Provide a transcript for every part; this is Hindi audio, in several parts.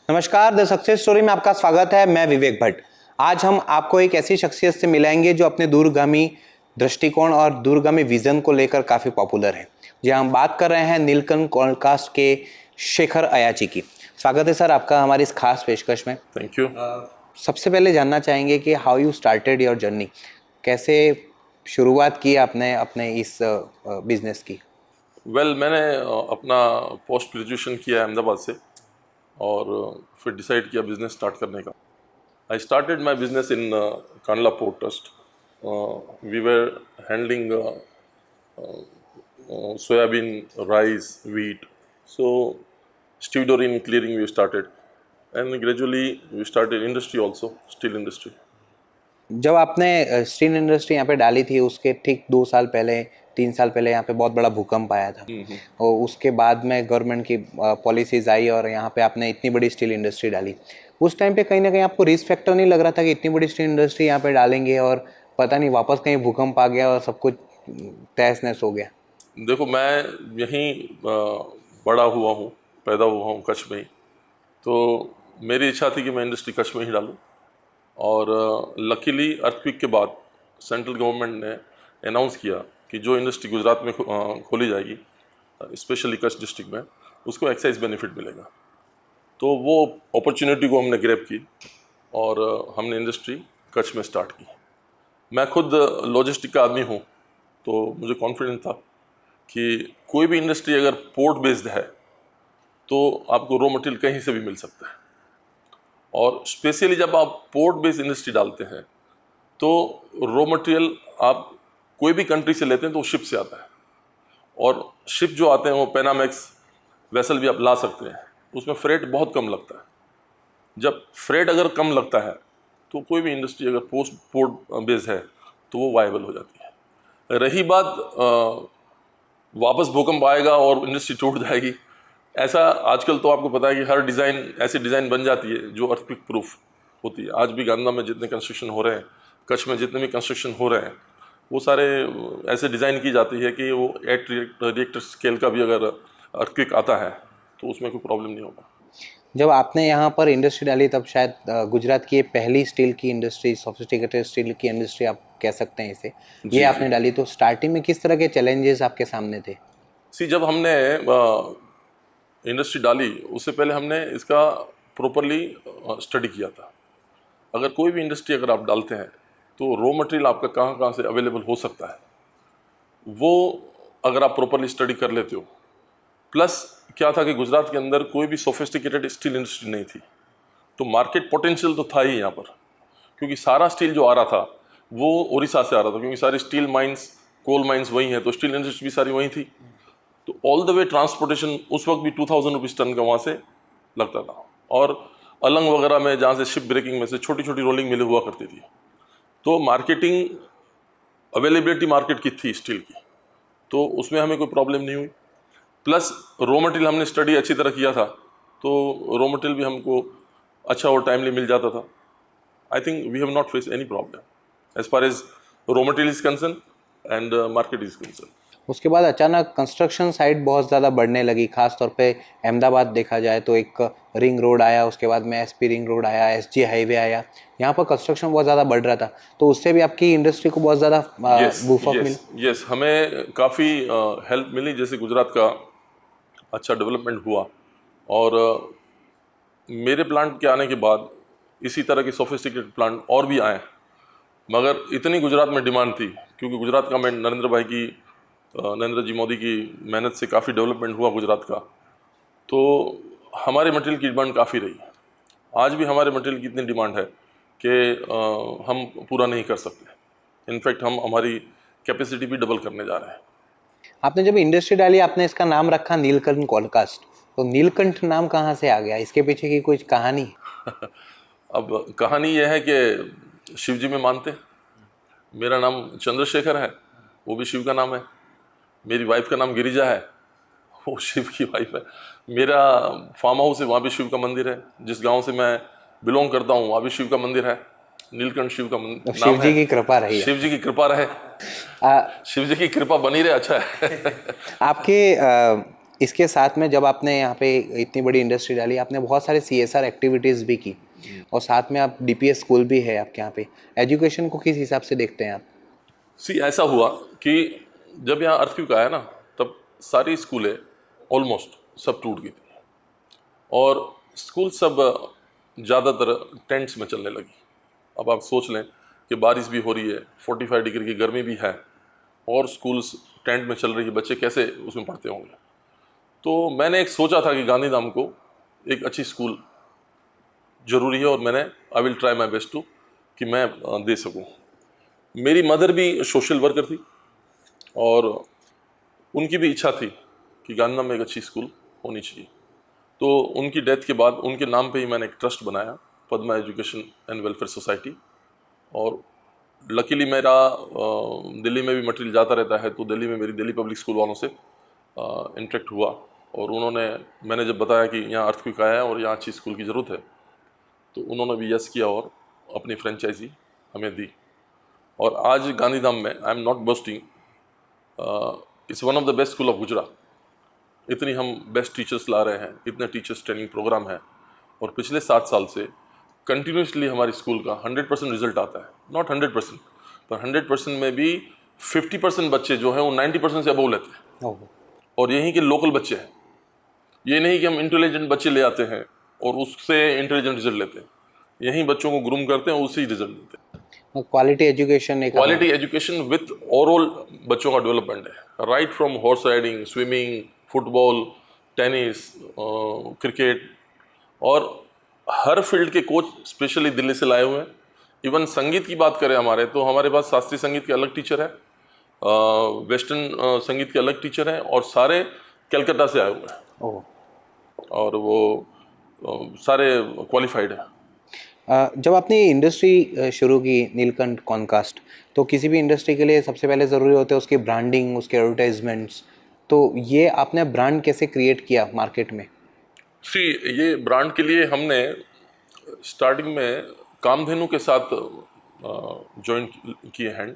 नमस्कार, द सक्सेस स्टोरी में आपका स्वागत है। मैं विवेक भट्ट। आज हम आपको एक ऐसी शख्सियत से मिलाएंगे जो अपने दूरगामी दृष्टिकोण और दूरगामी विजन को लेकर काफ़ी पॉपुलर है। जी, हम बात कर रहे हैं नीलकंठ पॉडकास्ट के शेखर अयाची की। स्वागत है सर आपका हमारी इस खास पेशकश में। Thank you. सबसे पहले जानना चाहेंगे कि how you started your journey, कैसे शुरुआत की आपने अपने इस बिजनेस की? मैंने अपना पोस्ट ग्रेजुएशन किया अहमदाबाद से और फिर डिसाइड किया बिज़नेस स्टार्ट करने का। I started my business in Kandla port trust. We were handling soybean, rice, wheat. So stevedoring clearing we started, and gradually we started industry also, steel industry. जब आपने स्टील इंडस्ट्री यहाँ पे डाली थी उसके ठीक 2 साल पहले 3 साल पहले यहाँ पे बहुत बड़ा भूकंप आया था और उसके बाद में गवर्नमेंट की पॉलिसीज आई और यहाँ पे आपने इतनी बड़ी स्टील इंडस्ट्री डाली। उस टाइम पे कहीं ना कहीं आपको रिस्क फैक्टर नहीं लग रहा था कि इतनी बड़ी स्टील इंडस्ट्री यहाँ पे डालेंगे और पता नहीं वापस कहीं भूकंप आ गया और सब कुछ तहस नहस हो गया? देखो, मैं यहीं बड़ा हुआ हूँ, पैदा हुआ हूँ कच्छ में ही, तो मेरी इच्छा थी कि मैं इंडस्ट्री कच्छ में ही डालूँ। और लकीली अर्थक्वेक के बाद सेंट्रल गवर्नमेंट ने अनाउंस किया कि जो इंडस्ट्री गुजरात में खोली जाएगी, स्पेशली कच्छ डिस्ट्रिक्ट में, उसको एक्साइज बेनिफिट मिलेगा। तो वो अपॉर्चुनिटी को हमने ग्रैब की और हमने इंडस्ट्री कच्छ में स्टार्ट की। मैं खुद लॉजिस्टिक का आदमी हूँ, तो मुझे कॉन्फिडेंस था कि कोई भी इंडस्ट्री अगर पोर्ट बेस्ड है तो आपको रॉ मटेरियल कहीं से भी मिल सकता है। और स्पेशली जब आप पोर्ट बेस्ड इंडस्ट्री डालते हैं तो रॉ मटेरियल आप कोई भी कंट्री से लेते हैं तो वो शिप से आता है, और शिप जो आते हैं वो पैनामैक्स वेसल भी आप ला सकते हैं, उसमें फ्रेट बहुत कम लगता है। जब फ्रेट अगर कम लगता है तो कोई भी इंडस्ट्री अगर पोर्ट बेस्ड है तो वो वायबल हो जाती है। रही बात वापस भूकंप आएगा और इंडस्ट्री टूट जाएगी, ऐसा आजकल तो आपको पता है कि हर डिज़ाइन ऐसी डिज़ाइन बन जाती है जो अर्थक्वेक प्रूफ होती है। आज भी गांधा में जितने कंस्ट्रक्शन हो रहे हैं, कच्छ में जितने भी कंस्ट्रक्शन हो रहे हैं, वो सारे ऐसे डिज़ाइन की जाती है कि वो 8 रिएक्टर स्केल का भी अगर अर्थक्वेक आता है तो उसमें कोई प्रॉब्लम नहीं होगा। जब आपने यहाँ पर इंडस्ट्री डाली तब शायद गुजरात की पहली स्टील की इंडस्ट्री, सोफिस्टिकेटेड स्टील की इंडस्ट्री आप कह सकते हैं इसे, ये आपने डाली। तो स्टार्टिंग में किस तरह के चैलेंजेस आपके सामने थे? जब हमने इंडस्ट्री डाली उससे पहले हमने इसका प्रॉपरली स्टडी किया था। अगर कोई भी इंडस्ट्री अगर आप डालते हैं तो रॉ मटेरियल आपका कहाँ कहाँ से अवेलेबल हो सकता है, वो अगर आप प्रॉपरली स्टडी कर लेते हो। प्लस क्या था कि गुजरात के अंदर कोई भी सोफिस्टिकेटेड स्टील इंडस्ट्री नहीं थी, तो मार्केट पोटेंशियल तो था ही यहाँ पर, क्योंकि सारा स्टील जो आ रहा था वो उड़ीसा से आ रहा था, क्योंकि सारी स्टील माइंस, कोल माइंस वही हैं, तो स्टील इंडस्ट्री भी सारी वहीं थी। तो ऑल द वे ट्रांसपोर्टेशन उस वक्त भी 2000 रुपीज़ टन का वहाँ से लगता था, और अलंग वगैरह में जहाँ से शिप ब्रेकिंग में से छोटी छोटी रोलिंग मिलें हुआ करती थी। तो मार्केटिंग अवेलेबिलिटी मार्केट की थी स्टील की, तो उसमें हमें कोई प्रॉब्लम नहीं हुई। प्लस रॉ मटेरियल हमने स्टडी अच्छी तरह किया था, तो रॉ मटेरियल भी हमको अच्छा और टाइमली मिल जाता था। I think we have not face any problem as far as raw material is concern and market is concern. उसके बाद अचानक कंस्ट्रक्शन साइट बहुत ज़्यादा बढ़ने लगी, खास तौर पे अहमदाबाद देखा जाए तो एक रिंग रोड आया, उसके बाद में एसपी रिंग रोड आया, एसजी हाईवे आया, यहाँ पर कंस्ट्रक्शन बहुत ज़्यादा बढ़ रहा था। तो उससे भी आपकी इंडस्ट्री को बहुत ज़्यादा बूफ अप मिला? यस, हमें काफ़ी हेल्प मिली। जैसे गुजरात का अच्छा डेवलपमेंट हुआ और मेरे प्लांट के आने के बाद इसी तरह के सोफिस्टिकेटेड प्लांट और भी आए, मगर इतनी गुजरात में डिमांड थी क्योंकि गुजरात का, मैं नरेंद्र जी मोदी की मेहनत से काफ़ी डेवलपमेंट हुआ गुजरात का, तो हमारे मटेरियल की डिमांड काफ़ी रही। आज भी हमारे मटेरियल की इतनी डिमांड है कि हम पूरा नहीं कर सकते। इनफैक्ट हम हमारी कैपेसिटी भी डबल करने जा रहे हैं। आपने जब इंडस्ट्री डाली आपने इसका नाम रखा नीलकंठ पॉडकास्ट, तो नीलकंठ नाम कहाँ से आ गया? इसके पीछे की कुछ कहानी? अब कहानी यह है कि शिव जी में मानते हैं। मेरा नाम चंद्रशेखर है, वो भी शिव का नाम है। मेरी वाइफ का नाम गिरिजा है, वो शिव की वाइफ है। मेरा फार्म हाउस है, वहाँ भी शिव का मंदिर है। जिस गांव से मैं बिलोंग करता हूँ वहाँ भी शिव का मंदिर है। नीलकंठ शिव का नाम है। शिव जी की कृपा रही है। शिव जी की कृपा रहे, शिव जी की कृपा बनी रहे। अच्छा है। आपके इसके साथ में जब आपने यहाँ पे इतनी बड़ी इंडस्ट्री डाली, आपने बहुत सारे CSR एक्टिविटीज़ भी की और साथ में आप DPS स्कूल भी है आपके यहाँ पे। एजुकेशन को किस हिसाब से देखते हैं आप? ऐसा हुआ कि जब यहाँ अर्थक्वेक आया ना, तब सारी स्कूलें ऑलमोस्ट सब टूट गई थी और स्कूल सब ज़्यादातर टेंट्स में चलने लगी। अब आप सोच लें कि बारिश भी हो रही है, 45 डिग्री की गर्मी भी है और स्कूल्स टेंट में चल रही है, बच्चे कैसे उसमें पढ़ते होंगे। तो मैंने एक सोचा था कि गांधीधाम को एक अच्छी स्कूल ज़रूरी है और I will try my best to कि मैं दे सकूं। मेरी मदर भी सोशल वर्कर थी और उनकी भी इच्छा थी कि गांधीधाम में एक अच्छी स्कूल होनी चाहिए। तो उनकी डेथ के बाद उनके नाम पे ही मैंने एक ट्रस्ट बनाया, Padma education and welfare society. और लकीली मेरा दिल्ली में भी मटेरियल जाता रहता है, तो दिल्ली में मेरी दिल्ली पब्लिक स्कूल वालों से इंटरेक्ट हुआ और मैंने जब बताया कि यहाँ अर्थक्वेक आया है और यहाँ अच्छी स्कूल की ज़रूरत है, तो उन्होंने भी यस किया और अपनी फ्रेंचाइजी हमें दी। और आज गांधीधाम में, I am not boasting, it's one of the best school of Gujarat. इतनी हम बेस्ट टीचर्स ला रहे हैं, इतने टीचर्स ट्रेनिंग प्रोग्राम है और पिछले 7 साल से कंटिन्यूसली हमारी स्कूल का 100% रिजल्ट आता है। नॉट 100%, पर 100% में भी 50% बच्चे जो हैं वो 90% से अबव लेते हैं और यहीं के लोकल बच्चे हैं। ये नहीं कि हम इंटेलिजेंट बच्चे ले आते हैं और उससे इंटेलिजेंट रिजल्ट लेते हैं, यहीं बच्चों को ग्रूम करते हैं, उसी रिजल्ट लेते हैं। क्वालिटी एजुकेशन विथ ओवरऑल बच्चों का डेवलपमेंट है, right from horse riding, swimming, football, tennis, cricket, और हर फील्ड के कोच स्पेशली दिल्ली से लाए हुए हैं। इवन संगीत की बात करें हमारे, तो हमारे पास शास्त्रीय संगीत के अलग टीचर है, वेस्टर्न संगीत के अलग टीचर हैं और सारे कलकत्ता से आए हुए हैं और वो सारे क्वालिफाइड हैं। जब आपने ये इंडस्ट्री शुरू की नीलकंठ कॉनकास्ट, तो किसी भी इंडस्ट्री के लिए सबसे पहले ज़रूरी होते हैं उसकी ब्रांडिंग, उसके एडवर्टाइजमेंट्स। तो ये आपने ब्रांड कैसे क्रिएट किया मार्केट में? ये ब्रांड के लिए हमने स्टार्टिंग में कामधेनु के साथ ज्वाइन किए हैंड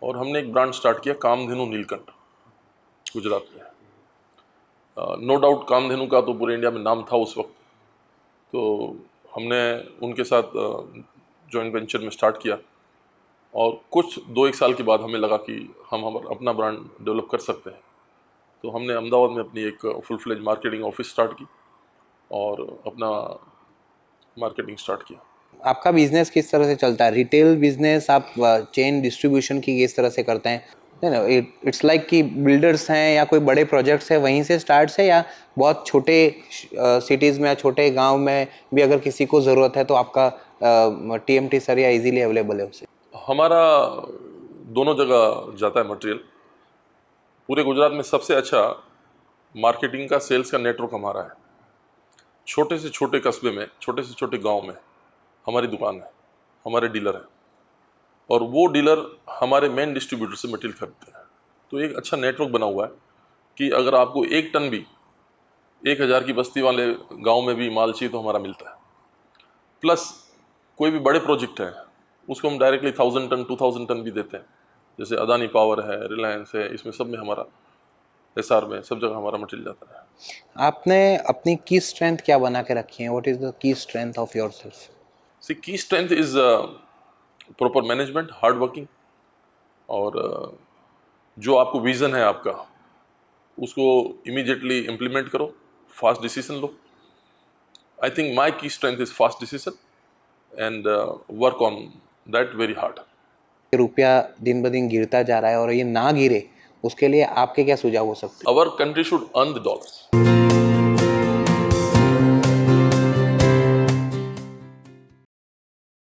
और हमने एक ब्रांड स्टार्ट किया, कामधेनु नीलकंठ, गुजरात में। नो डाउट कामधेनु का तो पूरे इंडिया में नाम था उस वक्त, तो हमने उनके साथ जॉइंट वेंचर में स्टार्ट किया और कुछ 2-1 साल के बाद हमें लगा कि हम अपना ब्रांड डेवलप कर सकते हैं। तो हमने अहमदाबाद में अपनी एक full fledge marketing office start की और अपना मार्केटिंग स्टार्ट किया। आपका बिजनेस किस तरह से चलता है? रिटेल बिजनेस, आप चेन डिस्ट्रीब्यूशन की किस तरह से करते हैं? इट्स लाइक कि बिल्डर्स हैं या कोई बड़े प्रोजेक्ट्स है वहीं से स्टार्ट है, या बहुत छोटे सिटीज़ में या छोटे गांव में भी अगर किसी को ज़रूरत है तो आपका TMT सर या इजीली अवेलेबल है उसे? हमारा दोनों जगह जाता है मटेरियल। पूरे गुजरात में सबसे अच्छा मार्केटिंग का, सेल्स का नेटवर्क हमारा है। छोटे से छोटे कस्बे में, छोटे से छोटे गांव में हमारी दुकान है, हमारे डीलर हैं और वो डीलर हमारे मेन डिस्ट्रीब्यूटर से मटेरियल खरीदते हैं। तो एक अच्छा नेटवर्क बना हुआ है कि अगर आपको 1 टन भी 1000 की बस्ती वाले गांव में भी माल चाहिए तो हमारा मिलता है। प्लस कोई भी बड़े प्रोजेक्ट है उसको हम डायरेक्टली 1000 टन 2000 टन भी देते हैं, जैसे अदानी पावर है, रिलायंस है, इसमें सब में हमारा, SR में, सब जगह हमारा मटेरियल जाता है। आपने अपनी की स्ट्रेंथ क्या बना के रखी है? What is the key strength of yourself? Key strength is proper management, hard working, और जो आपको विज़न है आपका उसको इमीडिएटली इम्प्लीमेंट करो, फास्ट डिसीजन लो। I think my key strength is fast decision and work on that very hard. रुपया दिन ब दिन गिरता जा रहा है और ये ना गिरे उसके लिए आपके क्या सुझाव हो सकते हैं? Our country should earn the dollars.